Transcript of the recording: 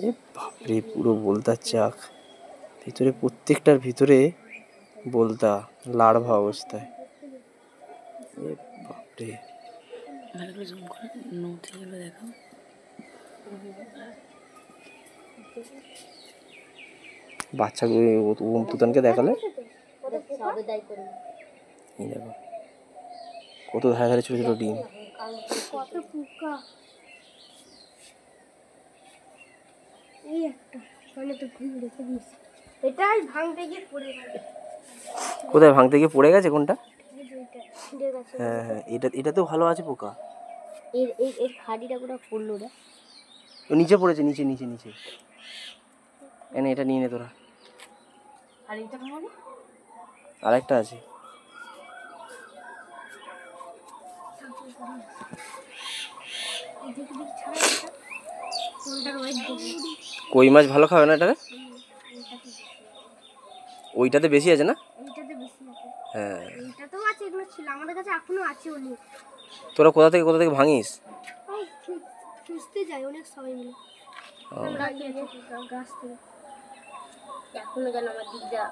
এ বাপরে, পুরো বোলতার চাক, ভিতরে প্রত্যেকটার ভিতরে বোলতা লার্ভা অবস্থায়। এ বাপরে, বাচ্চা ওম তুতানকে দেখালে দেখো কত ধারে ধারে ছোট ছোট ডিম। কোথায় ভাঙতে গিয়ে পড়ে গেছে? কোনটা? হ্যাঁ হ্যাঁ, এটা তো ভালো আছে পোকা। এর হাড়িটা পুরো পড়লো রে। ও নিচে পড়েছে, নিচে নিচে নিচে। এনে এটা নিয়ে নে তোরা। আরেকটা আছে। কই মাছ ভালো খাবে না এটারে? ওইটাতে বেশি আছে না? হ্যাঁ, এইটাতেও আছে, এগুলো ছিল আমাদের কাছে, এখনো আছে অনেক। তোরা কোথা থেকে ভাঙিস? খুঁজতে যাই অনেক সবাই মিলে গাছ থেকে। এখনো যেন আমার দিদা